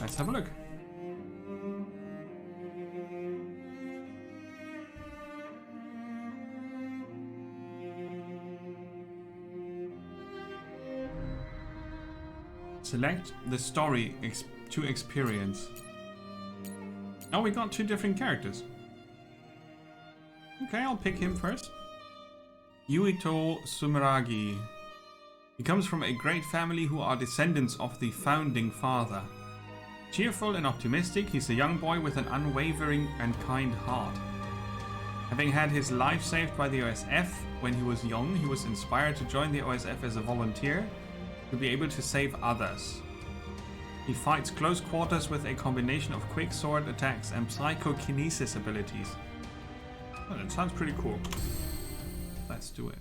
Let's have a look. Select the story to experience. Oh, we got 2 different characters. Okay, I'll pick him first. Yuito Sumeragi. He comes from a great family who are descendants of the founding father. Cheerful and optimistic, he's a young boy with an unwavering and kind heart. Having had his life saved by the OSF when he was young, he was inspired to join the OSF as a volunteer to be able to save others. He fights close quarters with a combination of quick sword attacks and psychokinesis abilities. Oh, that sounds pretty cool. Let's do it.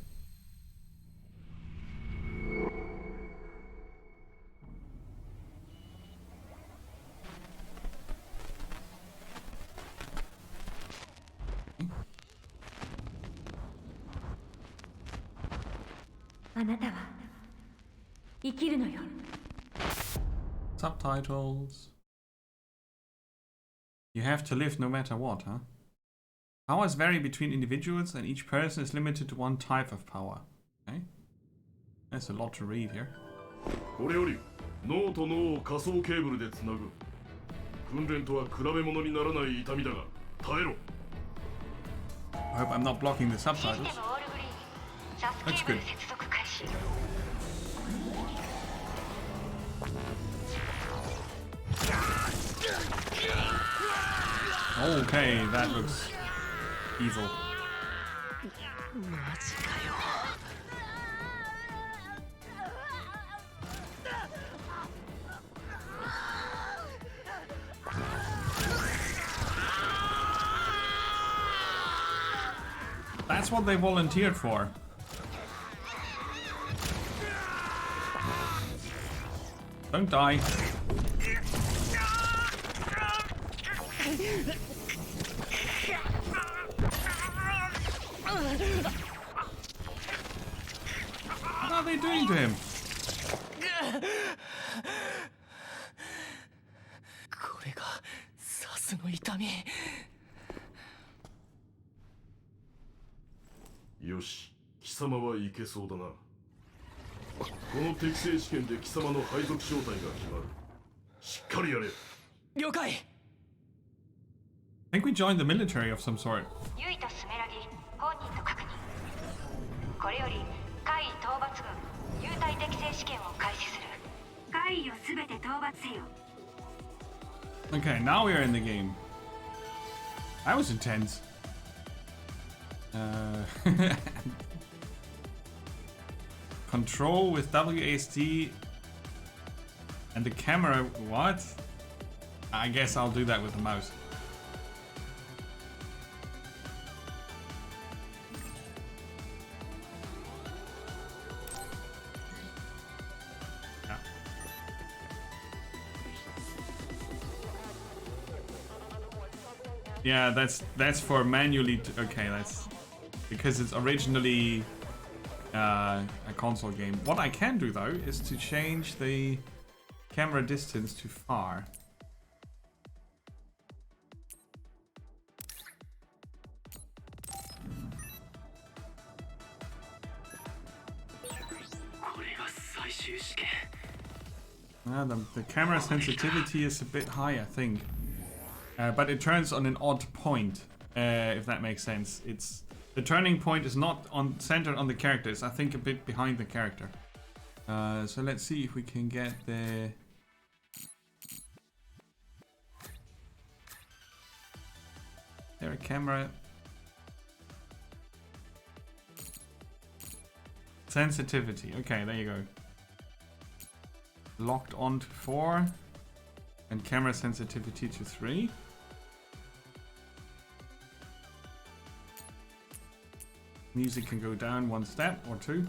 Subtitles. You have to live no matter what, huh? Powers vary between individuals and each person is limited to one type of power. Okay. There's a lot to read here. I hope I'm not blocking the subtitles. Looks good. Okay, that looks evil. That's what they volunteered for. Don't die. What are they doing to him? I think we joined the military of some sort. Okay, now we are in the game. That was intense. Control with WASD and the camera. What? I guess I'll do that with the mouse. Yeah, that's for manually. Okay, that's because it's originally a console game. What I can do though is to change the camera distance to far. The camera sensitivity is a bit high, I think. But it turns on an odd point, if that makes sense. The turning point is not centered on the characters. I think a bit behind the character. So let's see if we can get the camera sensitivity. Okay, there you go. Locked on to 4 and camera sensitivity to 3. Music can go down 1 step or 2.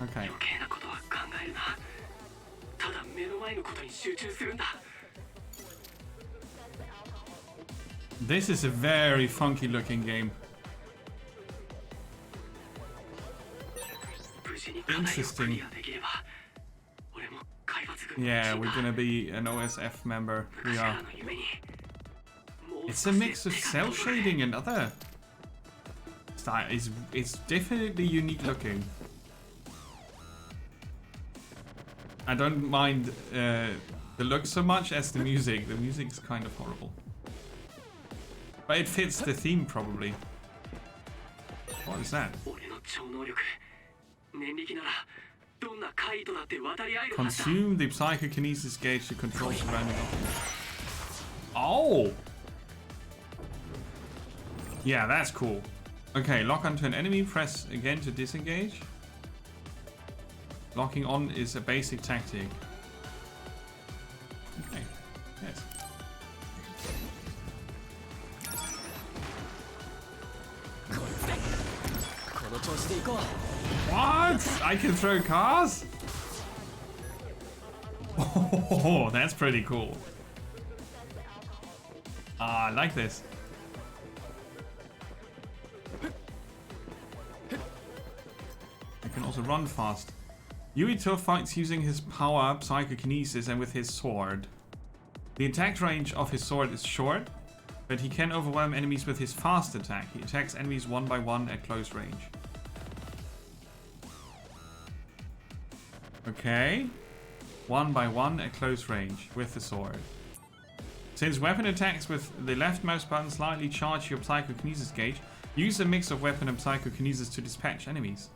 Okay. This is a very funky looking game. Interesting. Yeah, we're gonna be an OSF member. We are. It's a mix of cell shading and other style. It's definitely unique looking. I don't mind the look so much as the music. The music is kind of horrible. But it fits the theme probably. What is that? Consume the psychokinesis gauge to control surrounding objects. Oh! Yeah, that's cool. Okay, lock onto an enemy, press again to disengage. Locking on is a basic tactic. Okay, yes. What? I can throw cars? Oh, that's pretty cool. I like this. I can also run fast. Yuito fights using his power, psychokinesis, and with his sword. The attack range of his sword is short, but he can overwhelm enemies with his fast attack. He attacks enemies one by one at close range. Okay. One by one at close range with the sword. Since weapon attacks with the left mouse button slightly charge your psychokinesis gauge, use a mix of weapon and psychokinesis to dispatch enemies.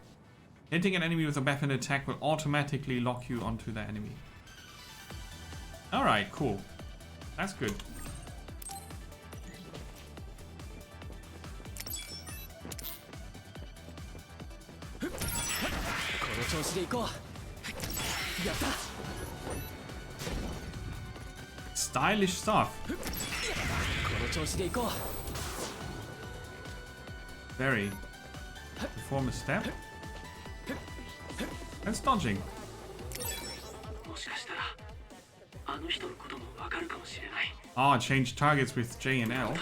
Hitting an enemy with a weapon attack will automatically lock you onto the enemy. Alright, cool. That's good. Stylish stuff. Very. Perform a step. That's dodging. Ah, change targets with J and L.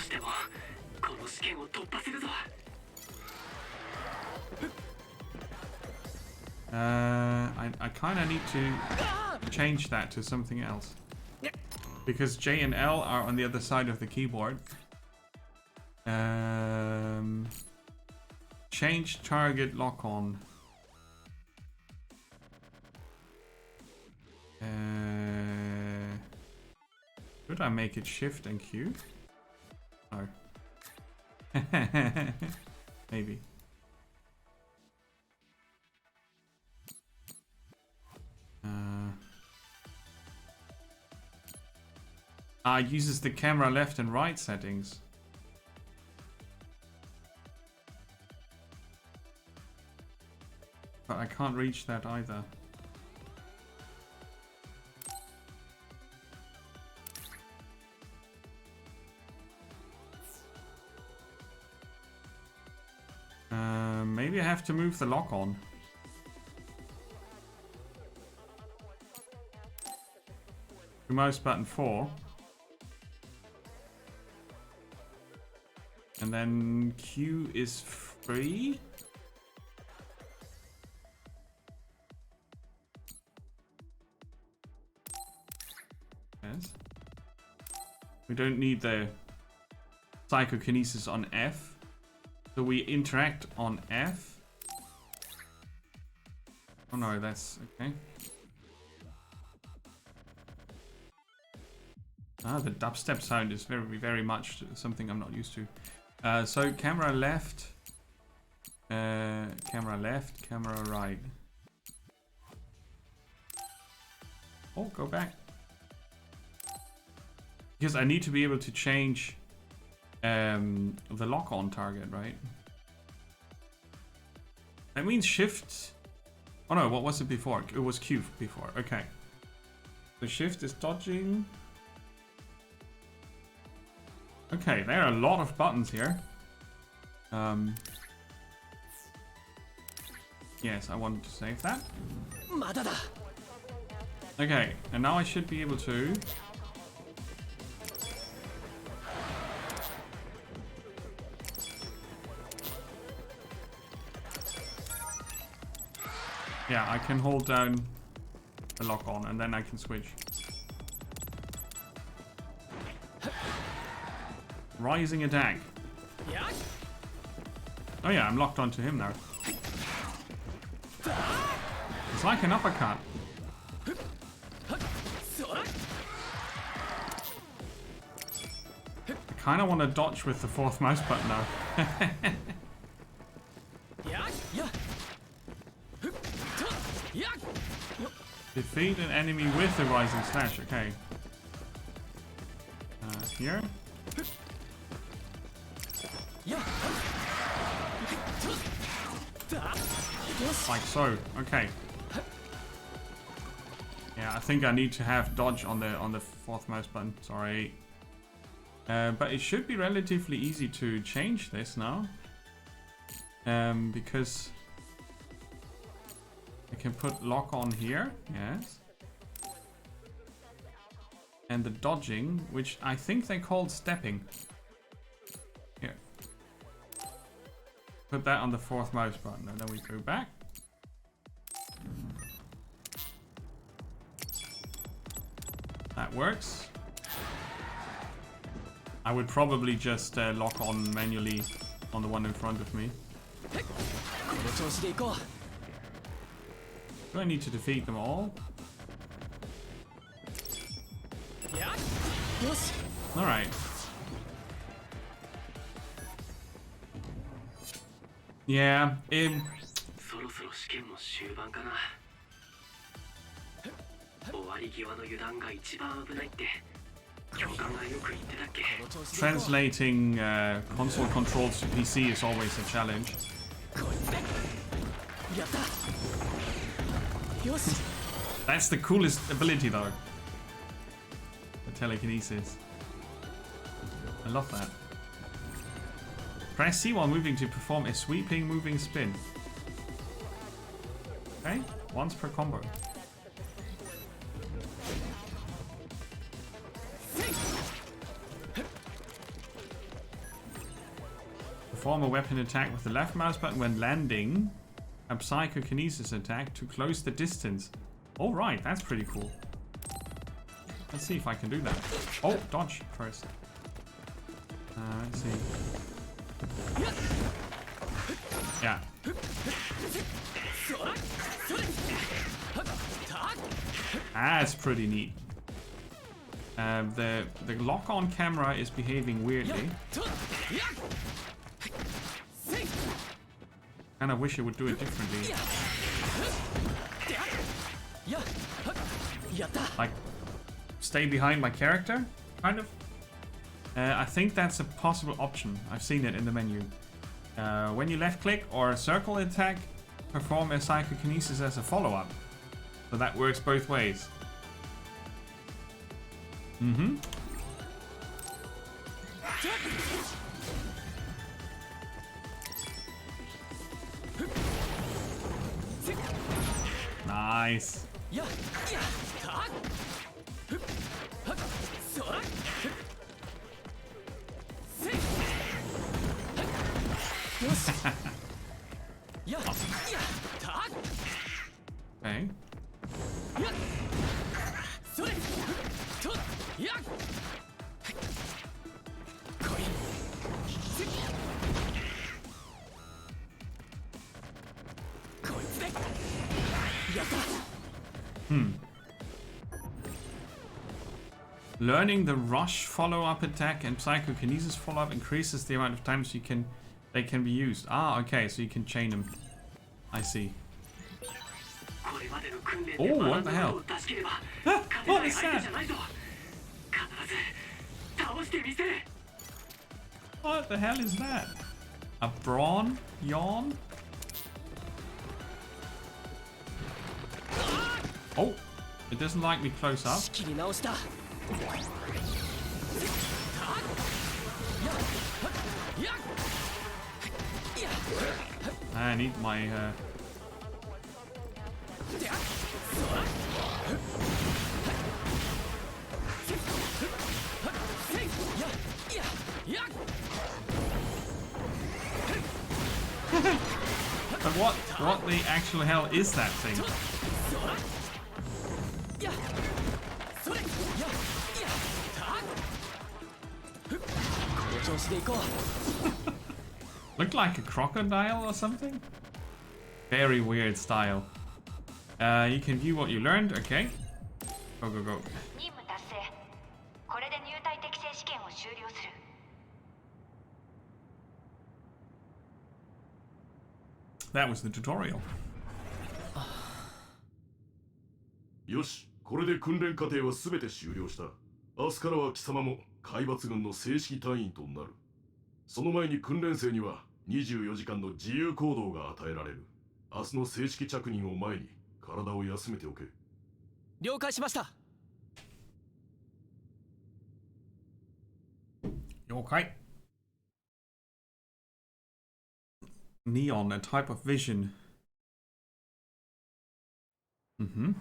I kind of need to change that to something else. Because J and L are on the other side of the keyboard. Change target lock on. Should I make it shift and Q? No. Maybe. It uses the camera left and right settings. But I can't reach that either. Maybe I have to move the lock on. To mouse button 4. And then Q is free. Yes. We don't need the psychokinesis on F. So we interact on F. Oh no, that's okay. Ah, the dubstep sound is very much something I'm not used to. So camera left, camera right. Oh, go back. Because I need to be able to change the lock-on target, right? That means shift. Oh no, what was it before? It was Q before. Okay. The shift is dodging. Okay, there are a lot of buttons here. Yes, I wanted to save that. Okay, and now I should be able to... Yeah, I can hold down the lock on, and then I can switch. Rising attack. Oh yeah, I'm locked onto him now. It's like an uppercut. I kind of want to dodge with the fourth mouse button now. Defeat an enemy with the rising slash. Okay. Here. Like so. Okay. Yeah, I think I need to have dodge on the fourth mouse button. Sorry. But it should be relatively easy to change this now. Because I can put lock on here. Yes. And the dodging, which I think they called stepping. Here. Put that on the fourth mouse button, and then we go back. That works. I would probably just lock on manually on the one in front of me. Do I need to defeat them all? Alright. Yeah, translating console controls to PC is always a challenge. That's the coolest ability though. The telekinesis. I love that. Press C while moving to perform a sweeping moving spin. Okay, once per combo. Perform a weapon attack with the left mouse button when landing. A psychokinesis attack to close the distance. Alright, that's pretty cool. Let's see if I can do that. Oh, dodge first. Let's see. Yeah. That's pretty neat. The lock-on camera is behaving weirdly. And I wish it would do it differently. Like, stay behind my character, kind of. I think that's a possible option. I've seen it in the menu. When you left click or circle attack, perform a psychokinesis as a follow-up. So that works both ways. Mm-hmm. Nice. Okay. Learning the rush follow-up attack and psychokinesis follow-up increases the amount of times they can be used. Ah, okay, so you can chain them. I see. Oh, what the hell? What is that? What the hell is that? A brawn yawn? Oh, it doesn't like me close up. I need my But what the actual hell is that thing? 調子でいこう。 Looked like a crocodile or something? Very weird style. You can view what you learned. Okay. Go, go, go. 任務達成。これで入隊適正試験を終了する。That was the tutorial. よし、これで訓練過程は全て終了した。明日からは貴様も海抜軍の正式隊員となる。その前に訓練生には24時間の自由行動が与えられる。明日の正式着任を前に体を休めておけ。了解しました。 Okay. Neon, a type of vision. Mm-hmm.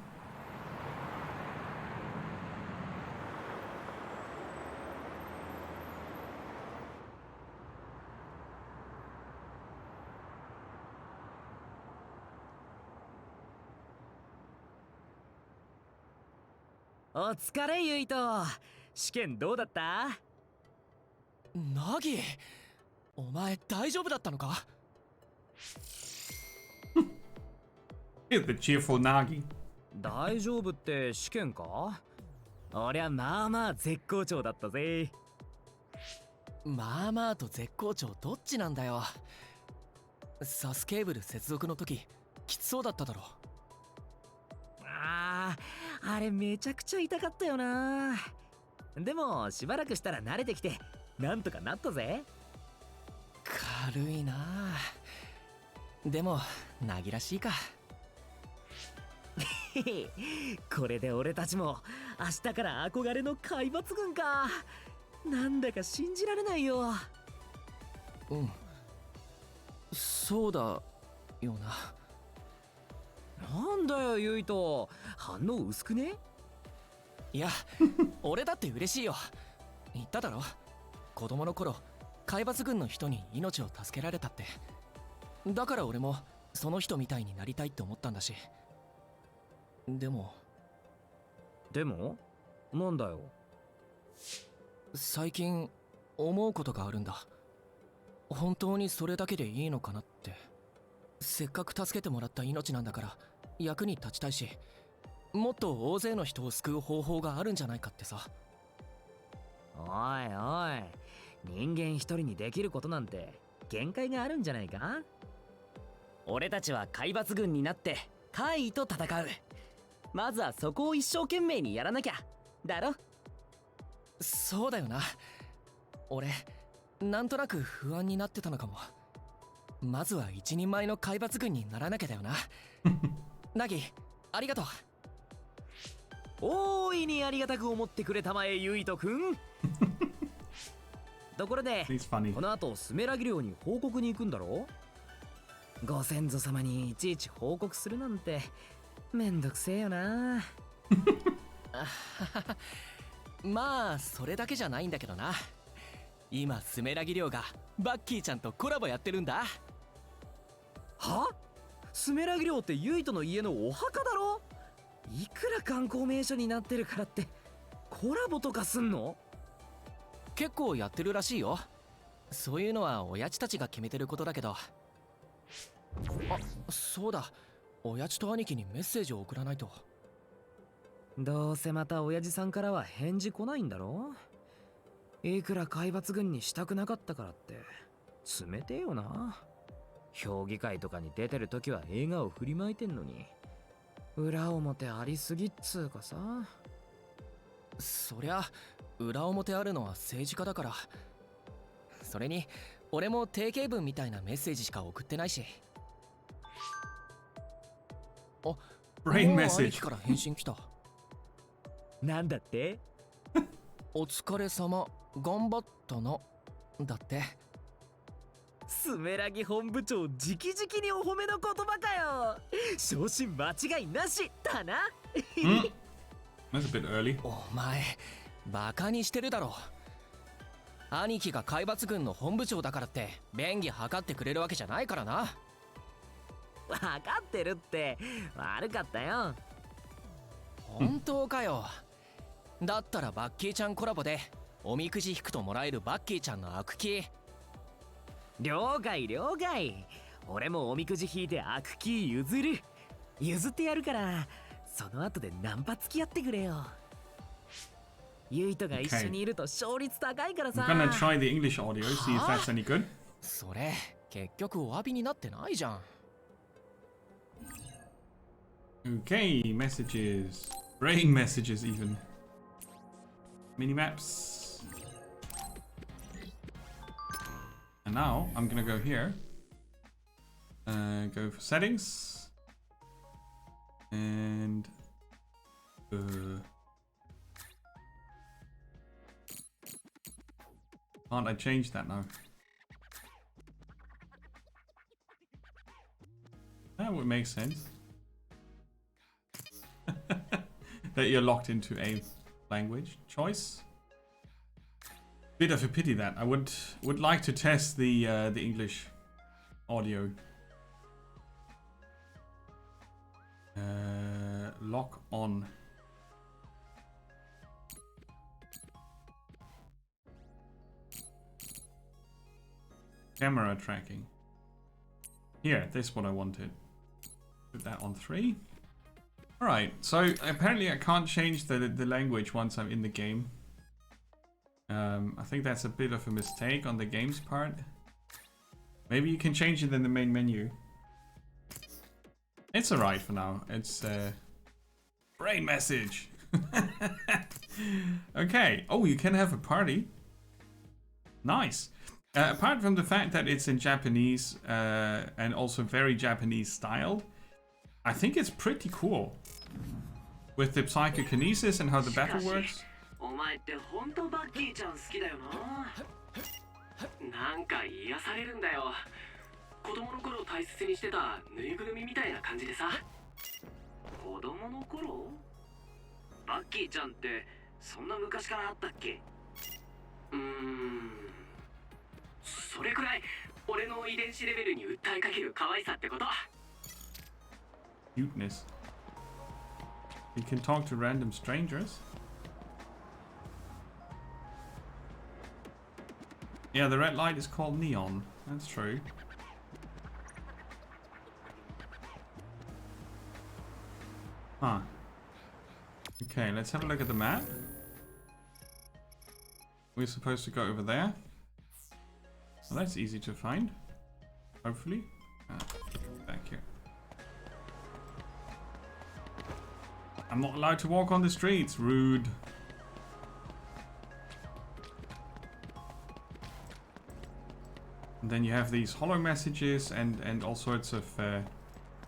Oh, お疲れゆいと。試験どうだった？ナギ、お前大丈夫だったのか？ Here's the cheerful Nagi. 大丈夫って試験か？俺はまあまあ絶好調だったぜ。まあまあと絶好調どっちなんだよ。サスケーブル接続の時きつそうだっただろ。あれめちゃくちゃ痛かったよな。でもしばらくしたら慣れてきてなんとかなったぜ。軽いな。でもナギらしいか。これで俺たちも明日から憧れの海抜軍か。なんだか信じられないよ。うん、そうだよな。なんだよゆいと、反応薄くね？いや俺だって嬉しいよ。言っただろ、子供の頃海抜軍の人に命を助けられたって。だから俺もその人みたいになりたいって思ったんだし。でもなんだよ。最近思うことがあるんだ。本当にそれだけでいいのかなって。せっかく助けてもらった命なんだから役に立ちたいし、もっと大勢の人を救う方法があるんじゃないかってさ。おいおい、人間一人にできることなんて限界があるんじゃないか？俺たちは海抜軍になって怪異と戦う。まずはそこを一生懸命にやらなきゃだろ。そうだよな。俺なんとなく不安になってたのかも。まずは一人前の海抜軍にならなきゃだよな。ナギありがとう。大いにありがたく思ってくれたまえゆいとくん。ところでこの後スメラギ寮に報告に行くんだろ？ご先祖様にいちいち報告するなんてめんどくせえよな。まあそれだけじゃないんだけどな。今スメラギ寮がバッキーちゃんとコラボやってるんだ。は？スメラギ寮ってユイトの家のお墓だろ？いくら観光名所になってるからってコラボとかすんの？結構やってるらしいよ。そういうのは親父たちが決めてることだけど。あ、そうだ、親父と兄貴にメッセージを送らないと。どうせまた親父さんからは返事来ないんだろ？いくら海抜軍にしたくなかったからって冷てえよな。評議会とかに出てるときは笑顔振りまいてんのに裏表ありすぎっつうかさ。そりゃ裏表あるのは政治家だから。それに俺も定型文みたいなメッセージしか送ってないし。あ、ブレインメッセージ兄貴から返信来た。なんだって？お疲れ様、頑張ったなだって。スメラギ本部長直々にお褒めの言葉かよ。昇進間違いなしだな。That's a bit early. お前バカにしてるだろ。兄貴が海抜軍の本部長だからって便宜図ってくれるわけじゃないからな。分かってるって。悪かったよ。本当かよ。だったらバッキーちゃんコラボでおみくじ引くともらえるバッキーちゃんの悪気。了解了解。俺もおみくじ引いて悪気譲る。譲ってやるから、その後でナンパ付き合ってくれよ。ユイトが一緒にいると勝率高いからさ。I'm gonna try the English audio, see if that's any good. それ結局お詫びになってないじゃん。Okay, messages. Brain messages even. Minimaps. And now I'm gonna go here. Go for settings. And can't I change that now? That would make sense. That you're locked into a language choice. Bit of a pity that I would like to test the English audio. Lock on. Camera tracking. Here, this is what I wanted. Put that on 3. Alright, so apparently I can't change the language once I'm in the game. I think that's a bit of a mistake on the game's part. Maybe you can change it in the main menu. It's alright for now. It's brain message. Okay. Oh, you can have a party. Nice. Apart from the fact that it's in Japanese and also very Japanese style, I think it's pretty cool. With the psychokinesis and how the battle works. お前って本当バッキーちゃん好きだよな。なんか癒されるんだよ。子供の頃大切にしてたぬいぐるみみたいな感じでさ。子供の頃？バッキーちゃんってそんな昔からあったっけ？それくらい俺の遺伝子レベルに訴えかける可愛さってこと。Cuteness. You can talk to random strangers. Yeah, the red light is called neon. That's true. Huh. Okay, let's have a look at the map. We're supposed to go over there. Well, that's easy to find. Hopefully. Back here. I'm not allowed to walk on the streets. Rude. And then you have these hollow messages and all sorts of... it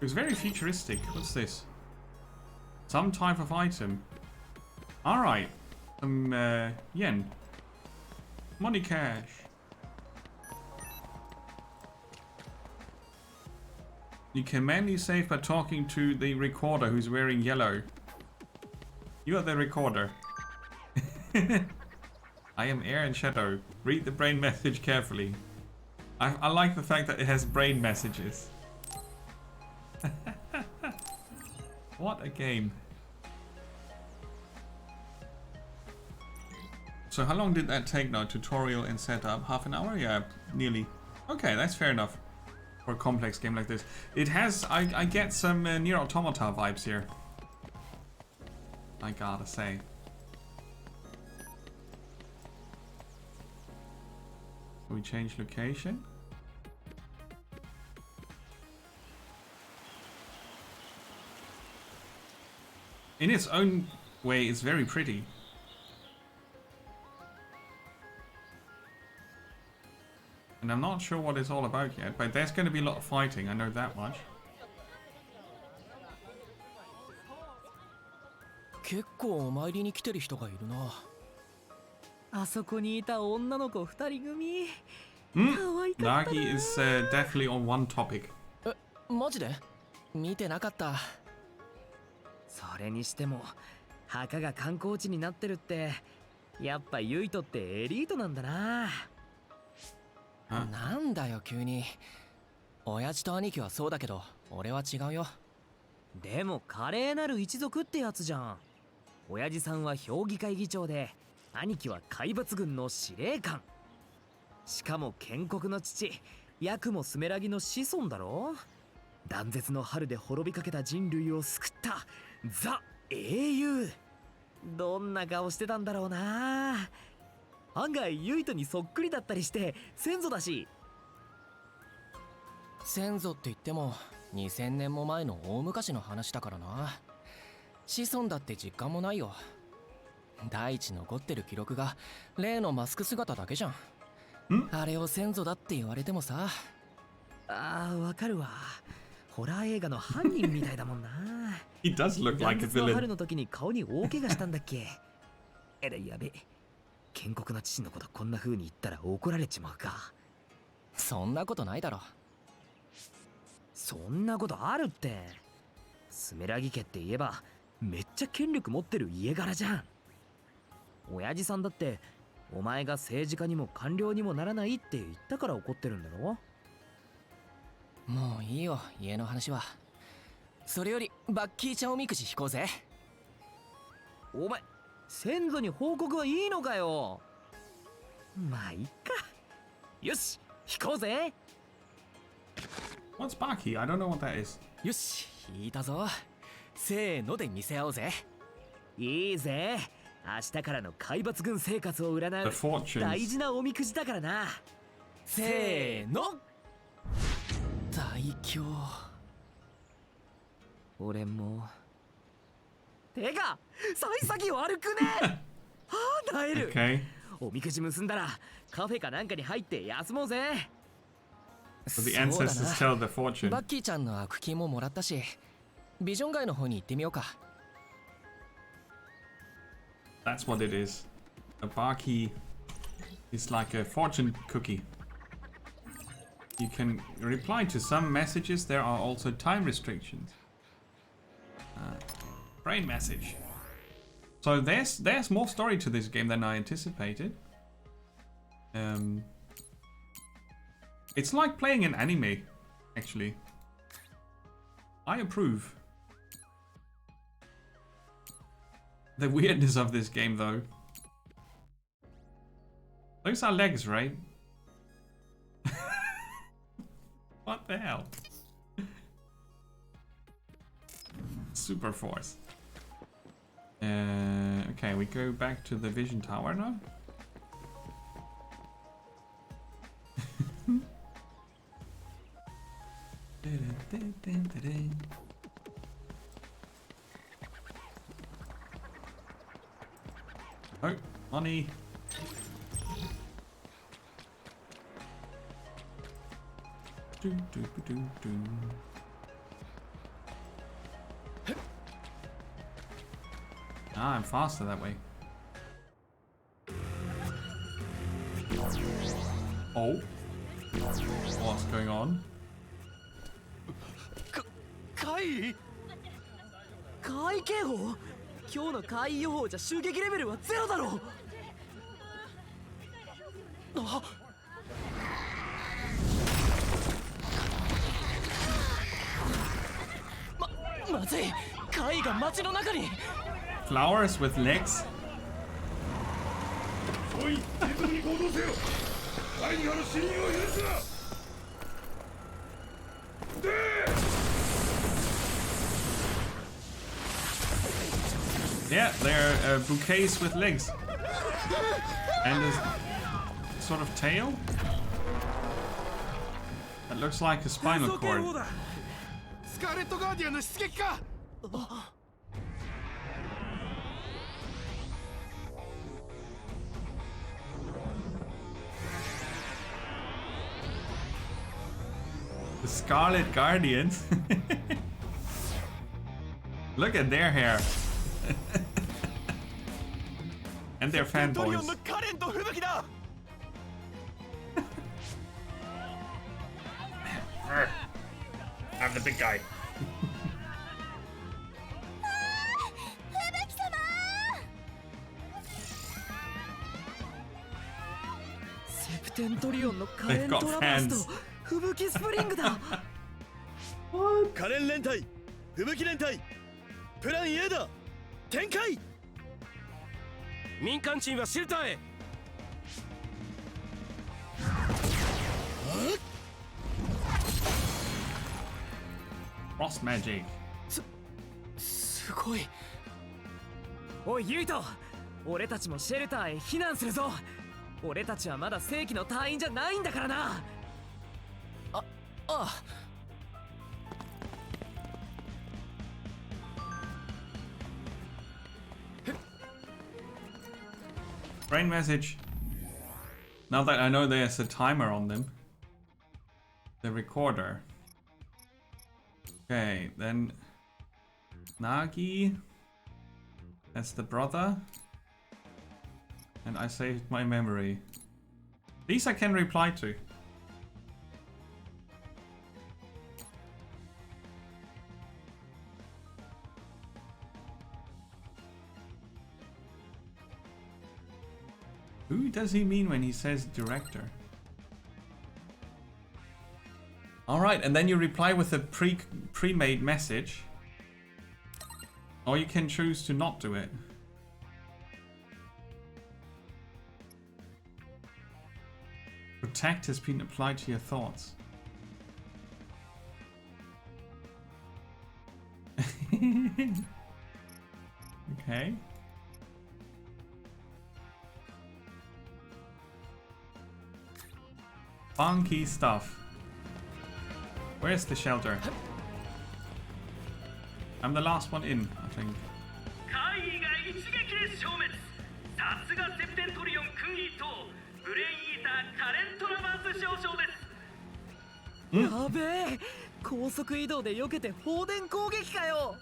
was very futuristic. What's this? Some type of item. Alright. Some yen. Money cash. You can manually save by talking to the recorder who's wearing yellow. You are the recorder. I am air and shadow. Read the brain message carefully. I like the fact that it has brain messages. What a game. So how long did that take now? Tutorial and setup? Half an hour? Yeah, nearly. Okay, that's fair enough. For a complex game like this. It has, I get some Nier Automata vibes here. I gotta say. We change location. In its own way, it's very pretty. And I'm not sure what it's all about yet, but there's going to be a lot of fighting, I know that much. 結構お参りに来てる人がいるな。あそこにいた女の子二人組。Hmm? 可愛かったな。 Nagi is definitely on one topic. マジで？見てなかった。それにしても墓が観光地になってるってやっぱユイトってエリートなんだな。なんだよ急に。親父と兄貴はそうだけど俺は違うよ。でも華麗なる一族ってやつじゃん。親父さんは評議会議長で兄貴は海抜軍の司令官。しかも建国の父、ヤクモスメラギの子孫だろ。断絶の春で滅びかけた人類を救ったザ英雄。どんな顔してたんだろうな。案外ユイトにそっくりだったりして先祖だし。先祖って言っても2000年も前の大昔の話だからな。子孫だって実感もないよ。第一残ってる記録が例のマスク姿だけじゃん。あれを先祖だって言われてもさ。ああ、わかるわ。ホラー映画の犯人みたいだもんな。He does look like a 断絶の villain. 春の時に顔に大怪我したんだっけ。やべ、建国の父のことこんな風に言ったら怒られちまうか。そんなことないだろ。そんなことあるって。スメラギ家って言えばめっちゃ権力持ってる家柄じゃん。親父さんだってお前が政治家にも官僚にもならないって言ったから怒ってるんだろ。もういいよ家の話は。それよりバッキーちゃんおみくじ引こうぜ。お前先祖に報告はいいのかよ。まあいっか。よし引こうぜ。 What's Baki? I don't know what that is. よし引いたぞ。せーので見せ合おうぜ。いいぜ。明日からの海抜軍生活を占 The う fortunes. 大事なおみくじだからな。せーの。大凶。俺もてか幸先悪くね。はあ、なえる。 Okay. おみくじ結んだらカフェかなんかに入って休もうぜ。 So the そうだ ancestors な。 tell the fortune. バッキーちゃんの悪金ももらったし、ビジョン街の方に行ってみようか。That's what it is. A Baki is like a fortune cookie. You can reply to some messages. There are also time restrictions. Brain message. So there's more story to this game than I anticipated. It's like playing an anime, actually. I approve. The weirdness of this game, though. Those are legs, right? What the hell? Super Force. Okay, we go back to the Vision Tower now. Oh, money. Do, do, do, do. Ah, I'm faster that way. Oh. What's going on? 怪警報。今日の怪異予報じゃ襲撃レベルはゼロだろう。あ、まずい。怪異が街の中に。 Flowers with legs? おい、徹底に行動せよ。第二波の侵入を許すな。Yeah, they're bouquets with legs. And a sort of tail? That looks like a spinal cord. Scarlet Guardian の出撃か。 The Scarlet Guardians? Look at their hair. And their fanboys. I'm the big guy. セプテントリオンのカレントラバースと吹雪スプリングだ。可燃連隊、吹雪連隊、プラン A だ。展開。民間人はシェルターへ。 Frost magic. すごい。おいユイト、俺たちもシェルターへ避難するぞ。俺たちはまだ正規の隊員じゃないんだからな。ああ。 Brain message. Now that I know there's a timer on them. The recorder. Okay, then Nagi. That's the brother. And I saved my memory. These I can reply to. Who does he mean when he says director? Alright, and then you reply with a pre-made message. Or you can choose to not do it. Protect has been applied to your thoughts. Okay. Funky stuff. Where's the shelter? I'm the last one in, I think. 怪異が一撃で消滅。さすがセプテントリオン君一等ブレインイーターカレントラバーズ少将です。やべえ、高速移動で避けて放電攻撃かよ。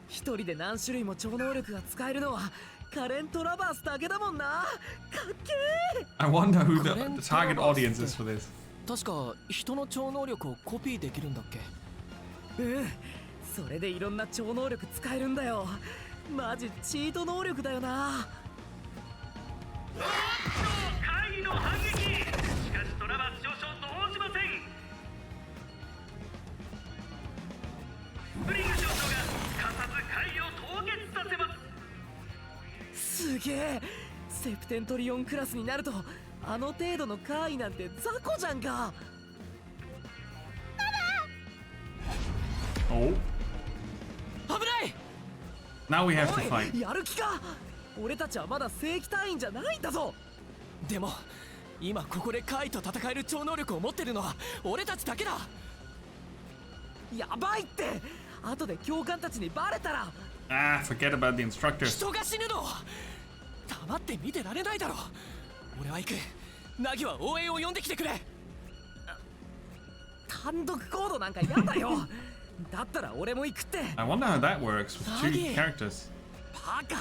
一人で何種類も超能力が使えるのはカレントラバースだけだもんな。かっけえ。 I wonder who the target audience is for this. 確か人の超能力をコピーできるんだっけ。うん、それでいろんな超能力使えるんだよ。マジチート能力だよな。怪異の反撃。しかしトラバース少将動じません。スプリング少将がすかさず怪異を凍結させます。すげえ、セプテントリオンクラスになるとあの程度の怪異なんて雑魚じゃんか。 Oh. 危ない。 Now we have to お fight. い、やる気か。俺たちはまだ正規隊員じゃないんだぞ。でも今ここでカイと戦える超能力を持ってるのは俺たちだけだ。やばいって。後で教官たちにバレたら。 Ah, forget about the instructors. 人が死ぬの。黙って見てられないだろ。俺は行く。ナギは応援を呼んできてくれ。単独行動なんかやだよ。だったら俺も行くって。 I wonder how that works with two Nagi. characters. バカ、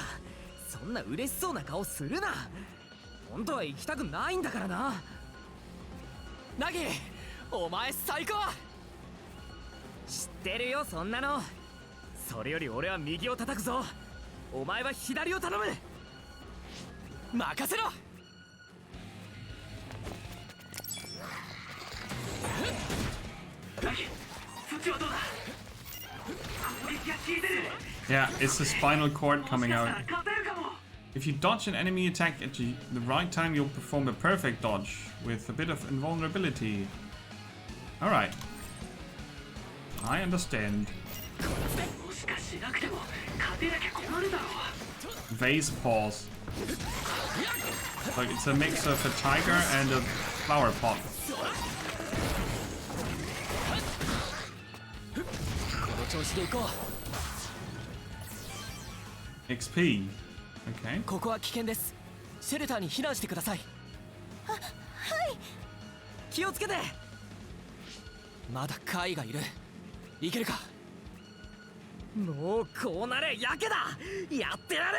そんな嬉しそうな顔するな。本当は行きたくないんだからな。ナギ、お前最高。知ってるよそんなの。それより俺は右を叩くぞ。お前は左を頼む。任せろ。ナギ、そっちはどうだ。攻撃が効いてる。 Yeah, it's the spinal cord もし coming かした out. ら勝てるかも。 If you dodge an enemy attack at the right time, you'll perform a perfect dodge with a bit of invulnerability. Alright. I understand. もしかしなくても勝てなきゃ困るだろう。 Vase paws. Like it's a mix of a tiger and a flower pot. この調子で行こう。 XP. Okay. ここは危険です。シェルターに避難してください。気をつけて。まだカイがいる。いけるか。もうこうなれやけだ。やってや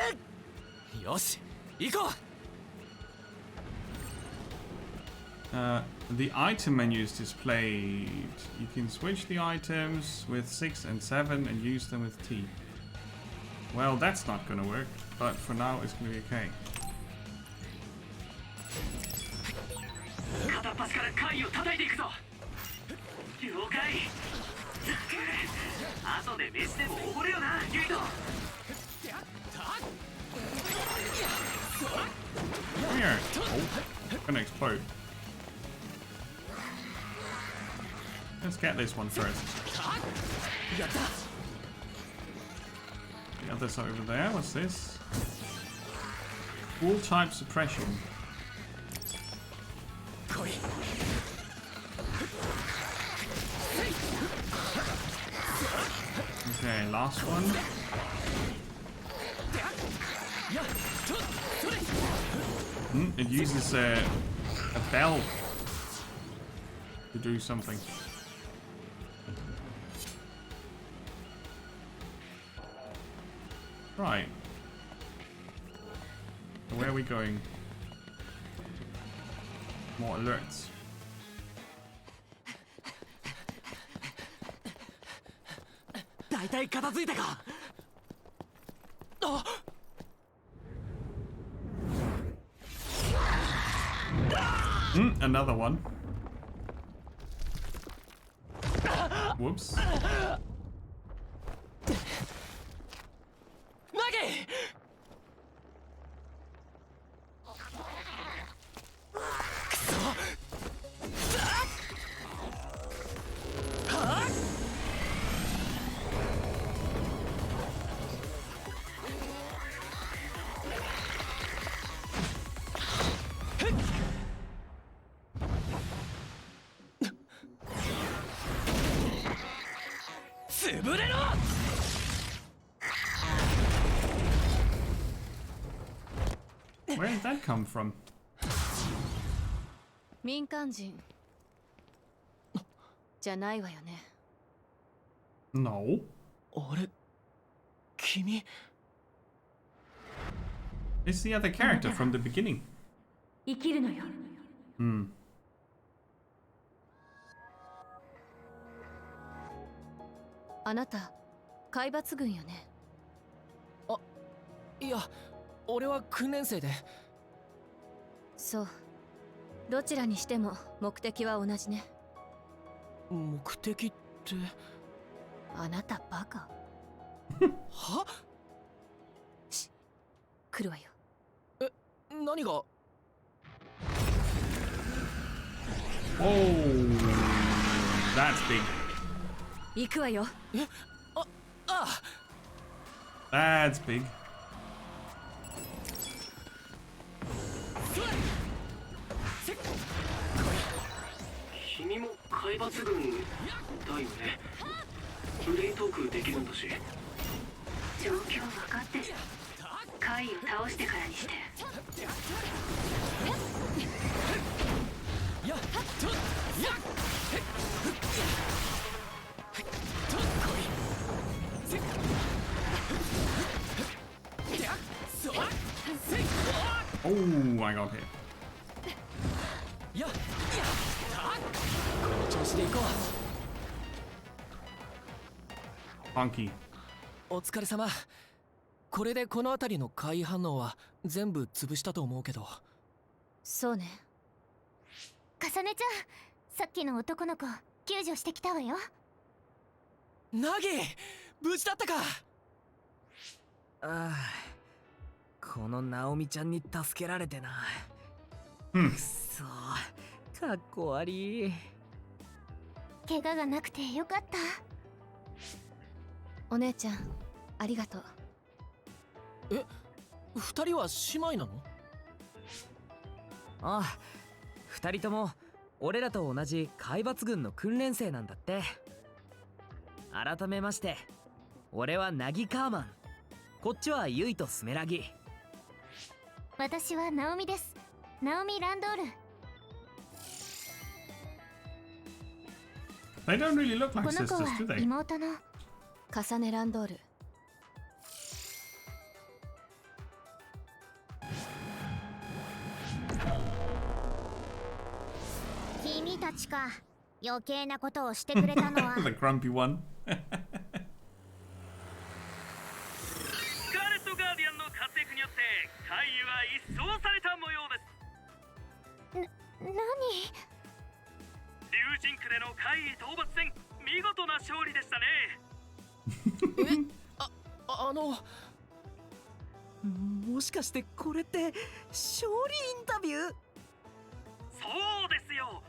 る。よし、行こう。The item menu is displayed. You can switch the items with 6 and 7 and use them with T. Well, that's not gonna work, but for now it's gonna be okay. 片っ端から怪異を叩いていくぞ。了解。後で飯でもおごれよな、ユイト。boat. Let's get this one first. The other's over there. What's this? Wall type suppression. Okay, last one. It uses a bell to do something. Right. Where are we going? More alerts. Another one. Whoops. Where did that come from? 民間人じゃないわよね。 No. あれ君 It's the other character from the beginning. 生きるのよ。 Hmm. あなた海抜軍よね。いや俺は訓練生で。そう。どちらにしても目的は同じね。目的ってあなたバカ。は？来るわよ。何が？ Oh, that's big. 行くわよ。That's big. 君も海抜軍だよね。ブレイトークできるんだし。状況分かってる。怪異を倒してからにして。Oh, I got hit. この調子で行こ Funky. う。お疲れ様。これでこの辺りの怪異反応は全部潰したと思うけど。そうね。かさねちゃん、さっきの男の子救助してきたわよ。ナギ無事だったか。ああ、このナオミちゃんに助けられてな。くそ、かっこ悪い。怪我がなくてよかった。お姉ちゃんありがとう。え、二人は姉妹なの？ああ、二人とも俺らと同じ海抜軍の訓練生なんだって。改めまして、俺はナギカーマン、こっちはユイとスメラギ。私はナオミです。ナオミ・ランドール。 They don't really look こ like の子 sisters, は do they? 妹の。カサネ・ランドール。君たちか。余計なことをしてくれたのは。 The grumpy one. スカーレット・ガーディアンの活躍によって怪異は一掃された模様です。何？竜神区での怪異討伐戦、見事な勝利でしたね。あのもしかしてこれって勝利インタビュー？ですよ。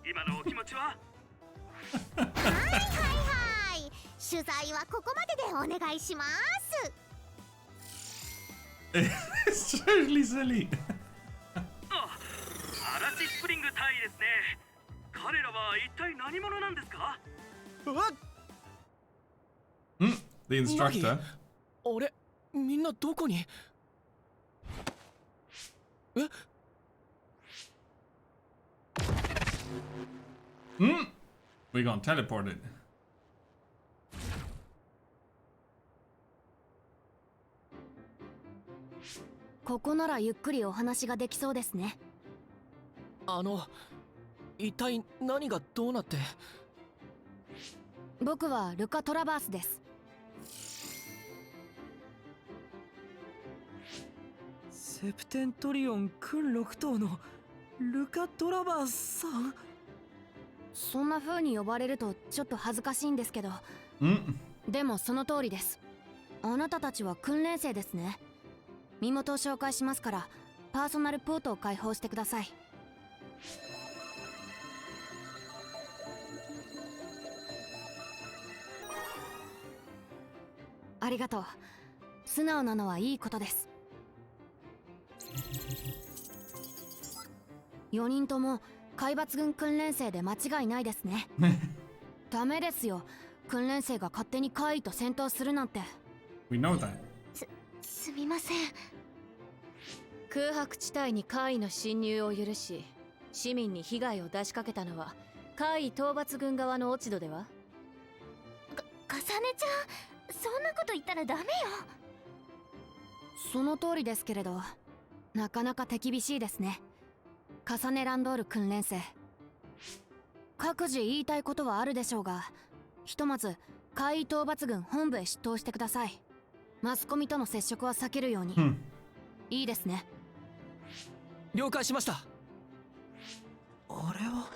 今のお気持ちは？はいはいはい取材はここまででお願いします。 It's totally silly. アラチスプリング隊ですね。彼らは一体何者なんですか？ The instructor. あれみんなどこに？え We got teleported. ここならゆっくりお話ができそうですね。一体何がどうなって？僕はルカ・トラバースです。セプテントリオン訓6等のルカ・トラバースさん。そんな風に呼ばれるとちょっと恥ずかしいんですけど、でもその通りです。あなたたちは訓練生ですね。身元を紹介しますからパーソナルポートを開放してください。ありがとう。素直なのはいいことです。4人とも海抜軍訓練生で間違いないですね。ダメですよ、訓練生が勝手に怪異と戦闘するなんて。 We know that. すみません。空白地帯に怪異の侵入を許し市民に被害を出しかけたのは怪異討伐軍側の落ち度では？かさねちゃん、そんなこと言ったらダメよ。その通りですけれど、なかなか手厳しいですね。カサネランドール訓練生、各自言いたいことはあるでしょうが、ひとまず怪異討伐軍本部へ出頭してください。マスコミとの接触は避けるように、いいですね。了解しました。あれは？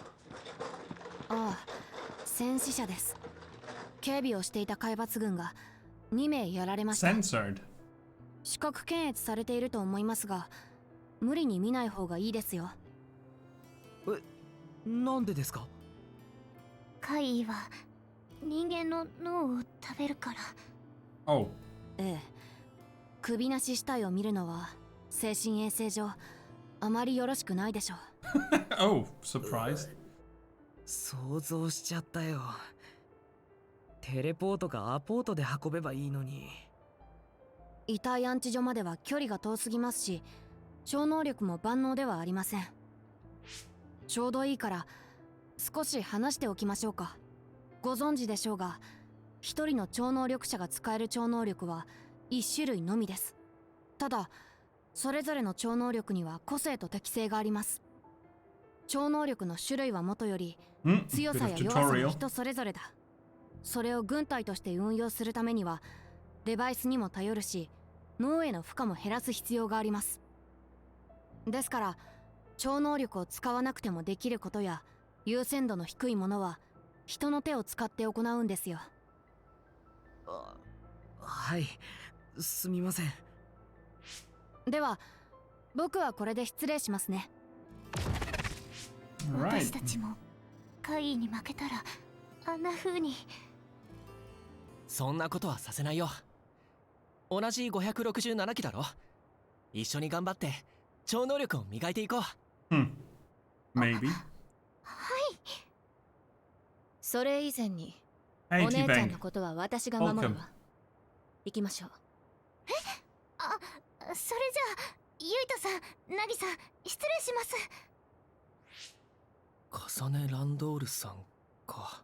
ああ、戦死者です。警備をしていた海抜軍が2名やられました。 Censored. 視覚検閲されていると思いますが、無理に見ない方がいいですよ。なんでですか？怪異は人間の脳を食べるから。Oh. ええ、首なし死体を見るのは精神衛生上あまりよろしくないでしょう。Oh, surprised. 想像しちゃったよ。テレポートかアポートで運べばいいのに。遺体安置所までは距離が遠すぎますし、超能力も万能ではありません。ちょうどいいから少し話しておきましょうか。ご存知でしょうが、一人の超能力者が使える超能力は1種類のみです。ただそれぞれの超能力には個性と適性があります。超能力の種類はもとより強さや弱さも人それぞれだ。それを軍隊として運用するためにはデバイスにも頼るし、脳への負荷も減らす必要があります。ですから超能力を使わなくてもできることや優先度の低いものは人の手を使って行うんですよ。はい、すみません。では僕はこれで失礼しますね。私たちも怪異に負けたらあんな風に。そんなことはさせないよ。同じ567期だろ。一緒に頑張って超能力を磨いていこう。Maybe. それ以前にお Hey, 姉ちゃん T-Bang. のことは私が守る Welcome. わ。行きましょう。それじゃあゆいとさん、なぎさん、失礼します。カサネ・ランドールさんか。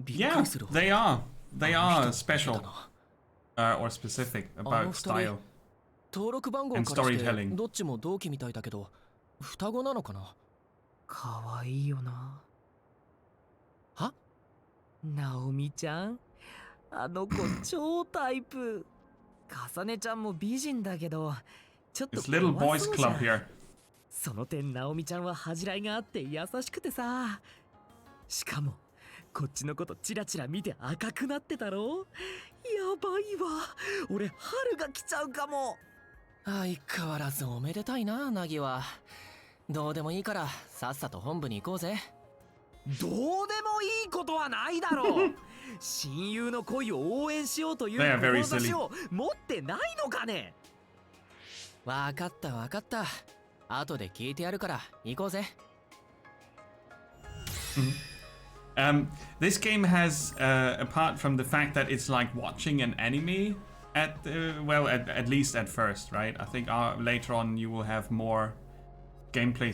びっく Yeah, りするほど。 they are. They あの are 人だ special な。 or specific あの about 二人 style. 登録番号 And からして storytelling. どっちも同期みたいだけど、双子なのかな。かわいいよな。は？ナオミちゃん、あの子超タイプ。かさねちゃんも美人だけどちょっと It's little 怖 boys そうじゃん。 club here. その点ナオミちゃんは恥じらいがあって優しくてさ。しかもこっちのことチラチラ見て赤くなってたろ。やばいわ、俺春が来ちゃうかも。相変わらずおめでたいな、ナギは。どうでもいいからさっさと本部に行こうぜ。どうでもいいことはないだろう。親友の恋を応援しようという They are very 志を持ってないのかね。わかったわかった。後で聞いてやるから行こうぜ。This game has, apart from the fact that it's like watching an anime, at least at first, right? I think later on you will have more gameplay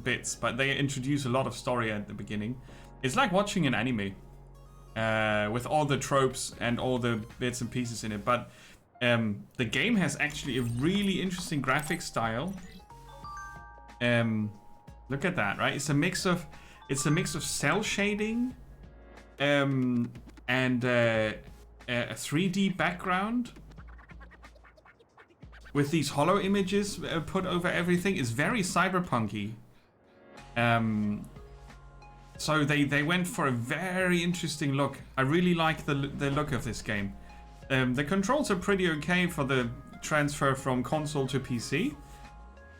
bits, but they introduce a lot of story at the beginning. It's like watching an anime, with all the tropes and all the bits and pieces in it. But the game has actually a really interesting graphic style. Look at that, right? It's a mix of cell shading, and a 3D background with these hollow images put over everything. Is very cyberpunky. So they went for a very interesting look. I really like the look of this game. The controls are pretty okay for the transfer from console to PC.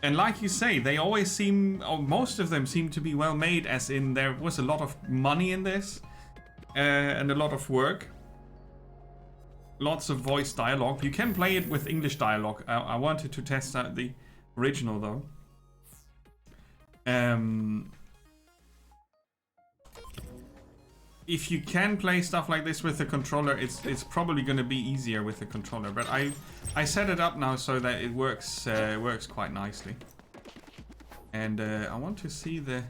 And like you say, they always seem, or most of them seem to be well made, as in there was a lot of money in this, and a lot of work. Lots of voice dialogue. You can play it with English dialogue. I wanted to test out the original though. If you can play stuff like this with the controller, it's probably going to be easier with the controller. But I set it up now so that it works quite nicely. And I want to see the...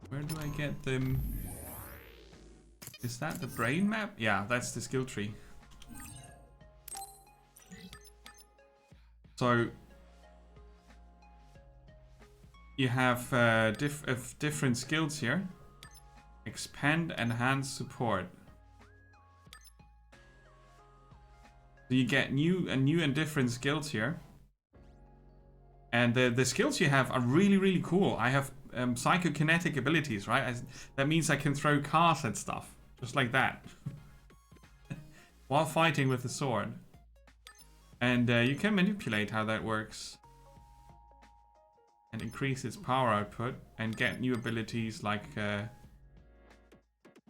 Where do I get them? Is that the brain map? Yeah, that's the skill tree. So you have different skills here. Expand, enhance, support. So you get new and different skills here. And the skills you have are really cool. I have psychokinetic abilities, right? That means I can throw cars at stuff. Just like that. While fighting with the sword. And you can manipulate how that works. And increase its power output. And get new abilities like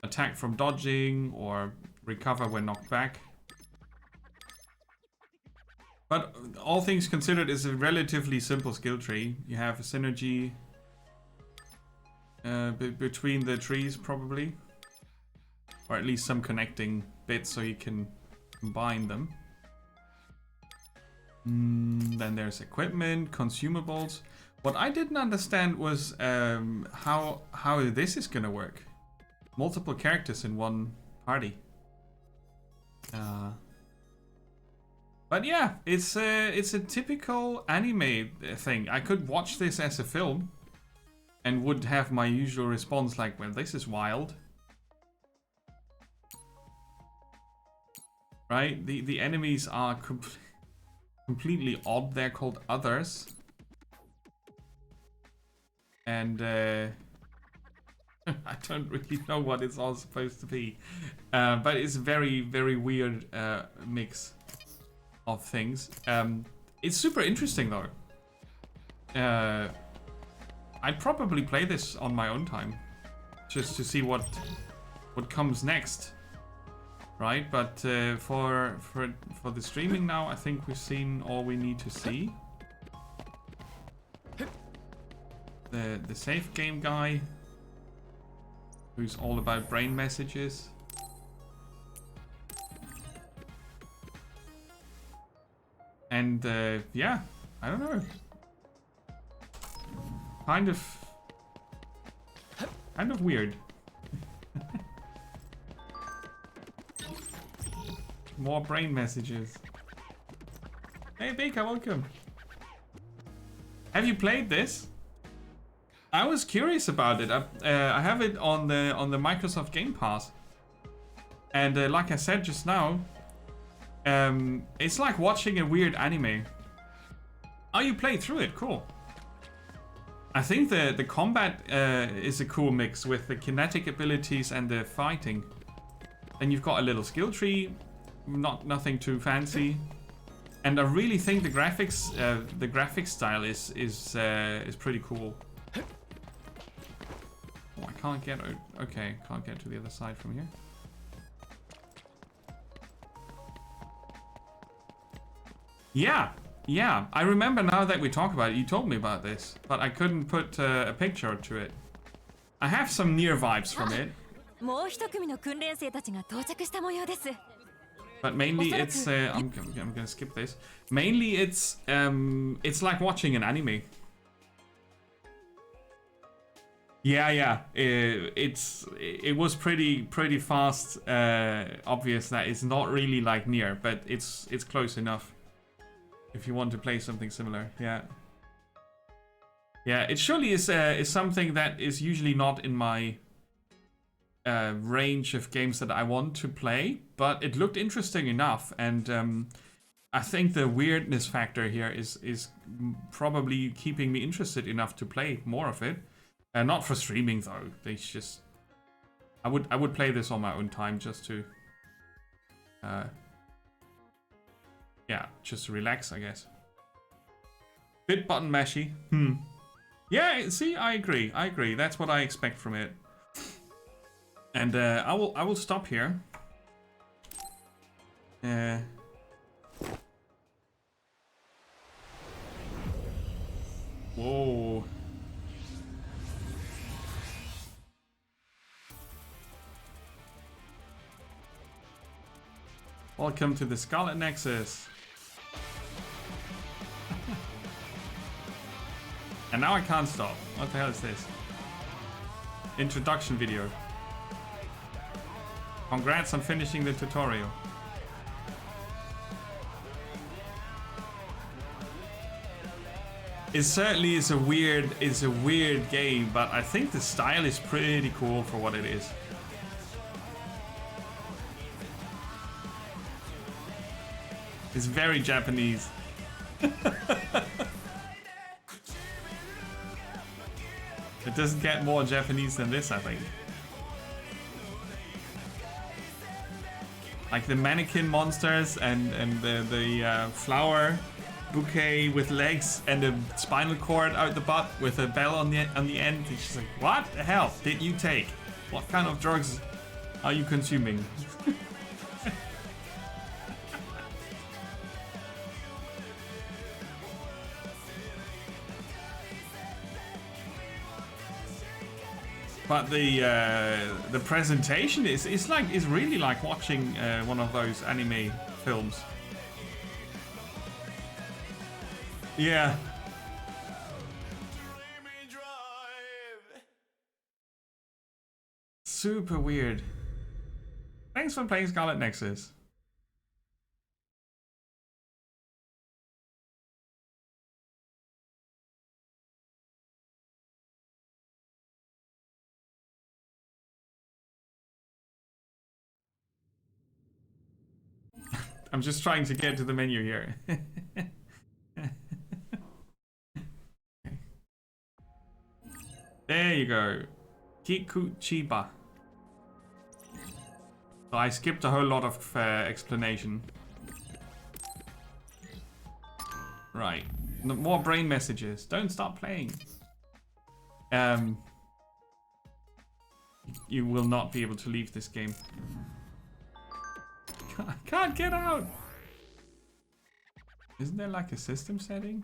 attack from dodging or recover when knocked back. But all things considered, is a relatively simple skill tree. You have a synergy between the trees probably. Or at least some connecting bits so you can combine them. Then there's equipment, consumables. What I didn't understand was how this is gonna work. Multiple characters in one party. But yeah, it's a typical anime thing. I could watch this as a film and would have my usual response like, well, this is wild. Right? The enemies are completely odd. They're called others. And I don't really know what it's all supposed to be. But it's a very weird mix of things. It's super interesting though. I'd probably play this on my own time, just to see what comes next, right? But for the streaming now, I think we've seen all we need to see. The safe game guy, who's all about brain messages. And yeah, I don't know. Kind of weird. More brain messages. Hey Baker, welcome. Have you played this? I was curious about it. I have it on the Microsoft Game Pass, and like I said just now, it's like watching a weird anime. Oh, you played through it? Cool. I think the combat is a cool mix with the kinetic abilities and the fighting. Then you've got a little skill tree, nothing too fancy. And I really think the graphics style is pretty cool. Oh, I can't get out. Okay, can't get to the other side from here. Yeah, I remember now that we talk about it. You told me about this, but I couldn't put a picture to it. I have some near vibes from it. But mainly it's I'm gonna skip this. Mainly it's like watching an anime. Yeah. It was pretty fast. Obvious that it's not really like near, but it's close enough. If you want to play something similar, yeah. It surely is something that is usually not in my range of games that I want to play, but it looked interesting enough, and I think the weirdness factor here is probably keeping me interested enough to play more of it. Not for streaming though. It's just I would play this on my own time just to just to relax, I guess. Bit button mashy. Yeah, see, I agree. That's what I expect from it. And I will stop here. Whoa. Welcome to the Scarlet Nexus. And now I can't stop. What the hell is this? Introduction video. Congrats on finishing the tutorial. It certainly is a weird game, but I think the style is pretty cool for what it is. It's very Japanese. It doesn't get more Japanese than this, I think. Like the mannequin monsters and the flower bouquet with legs and a spinal cord out the butt with a bell on the end. It's just like, what the hell did you take? What kind of drugs are you consuming? But the presentation is really like watching one of those anime films. Yeah. Super weird. Thanks for playing Scarlet Nexus. I'm just trying to get to the menu here. There you go. Kikuchiba. So I skipped a whole lot of explanation. Right. More brain messages. Don't stop playing. You will not be able to leave this game. I can't get out. Isn't there like a system setting?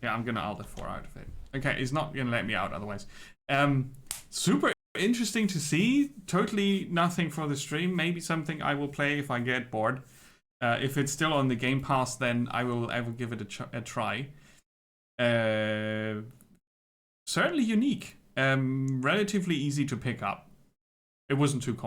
Yeah, I'm gonna Alt F4 out of it. Okay, it's not gonna let me out otherwise. Super interesting to see. Totally nothing for the stream. Maybe something I will play if I get bored. If it's still on the Game Pass, then I will give it a try. Certainly unique. Relatively easy to pick up. It wasn't too